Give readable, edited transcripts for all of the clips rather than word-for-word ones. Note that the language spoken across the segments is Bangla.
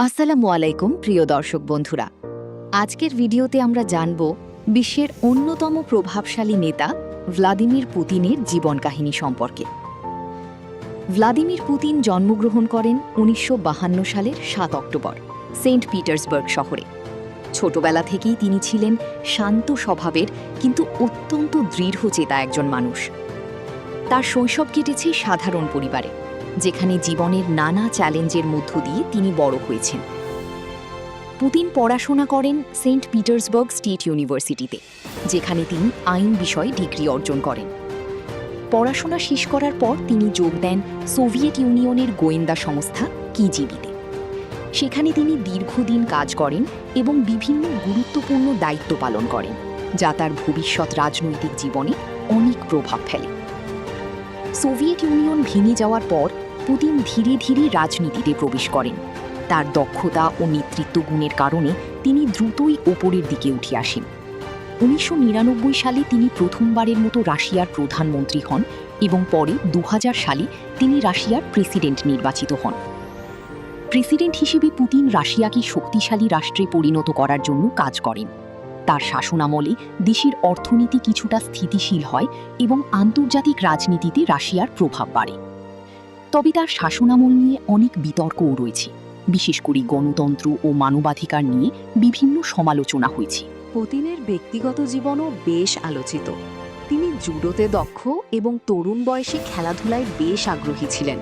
আসসালামু আলাইকুম প্রিয় দর্শক বন্ধুরা। আজকের ভিডিওতে আমরা জানব বিশ্বের অন্যতম প্রভাবশালী নেতা ভ্লাদিমির পুতিনের জীবন কাহিনী সম্পর্কে। ভ্লাদিমির পুতিন জন্মগ্রহণ করেন ১৯৫২ সালের ৭ অক্টোবর সেন্ট পিটার্সবার্গ শহরে। ছোটবেলা থেকেই তিনি ছিলেন শান্ত স্বভাবের কিন্তু অত্যন্ত দৃঢ়চেতা একজন মানুষ। তার শৈশব কেটেছে সাধারণ পরিবারে, যেখানে জীবনের নানা চ্যালেঞ্জের মধ্য দিয়ে তিনি বড় হয়েছেন। পুতিন পড়াশোনা করেন সেন্ট পিটার্সবার্গ স্টেট ইউনিভার্সিটিতে, যেখানে তিনি আইন বিষয়ে ডিগ্রি অর্জন করেন। পড়াশোনা শেষ করার পর তিনি যোগ দেন সোভিয়েত ইউনিয়নের গোয়েন্দা সংস্থা কেজিবিতে। সেখানে তিনি দীর্ঘদিন কাজ করেন এবং বিভিন্ন গুরুত্বপূর্ণ দায়িত্ব পালন করেন, যা তার ভবিষ্যৎ রাজনৈতিক জীবনে অনেক প্রভাব ফেলে। সোভিয়েত ইউনিয়ন ভেঙে যাওয়ার পর পুতিন ধীরে ধীরে রাজনীতিতে প্রবেশ করেন। তার দক্ষতা ও নেতৃত্ব গুণের কারণে তিনি দ্রুতই ওপরের দিকে উঠে আসেন। ১৯৯৯ সালে তিনি প্রথমবারের মতো রাশিয়ার প্রধানমন্ত্রী হন এবং পরে ২০০০ সালে তিনি রাশিয়ার প্রেসিডেন্ট নির্বাচিত হন। প্রেসিডেন্ট হিসেবে পুতিন রাশিয়াকে শক্তিশালী রাষ্ট্রে পরিণত করার জন্য কাজ করেন। তার শাসনামলে দেশের অর্থনীতি কিছুটা স্থিতিশীল হয় এবং আন্তর্জাতিক রাজনীতিতে রাশিয়ার প্রভাব বাড়ে। তবে তার শাসনামল নিয়ে অনেক বিতর্কও রয়েছে, বিশেষ করে গণতন্ত্র ও মানবাধিকার নিয়ে বিভিন্ন সমালোচনা হয়েছে। পুতিনের ব্যক্তিগত জীবনও বেশ আলোচিত। তিনি জুডোতে দক্ষ এবং তরুণ বয়সে খেলাধুলায় বেশ আগ্রহী ছিলেন।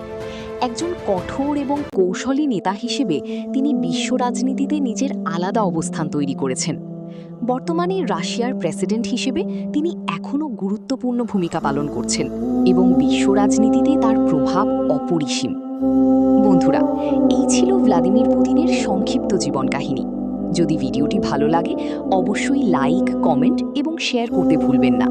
একজন কঠোর এবং কৌশলী নেতা হিসেবে তিনি বিশ্ব রাজনীতিতে নিজের আলাদা অবস্থান তৈরি করেছেন। বর্তমানে রাশিয়ার প্রেসিডেন্ট হিসেবে তিনি এখনও গুরুত্বপূর্ণ ভূমিকা পালন করছেন এবং বিশ্ব রাজনীতিতে তার প্রভাব অপরিসীম। বন্ধুরা, এই ছিল ভ্লাদিমির পুতিনের সংক্ষিপ্ত জীবন কাহিনী। যদি ভিডিওটি ভালো লাগে অবশ্যই লাইক, কমেন্ট এবং শেয়ার করতে ভুলবেন না।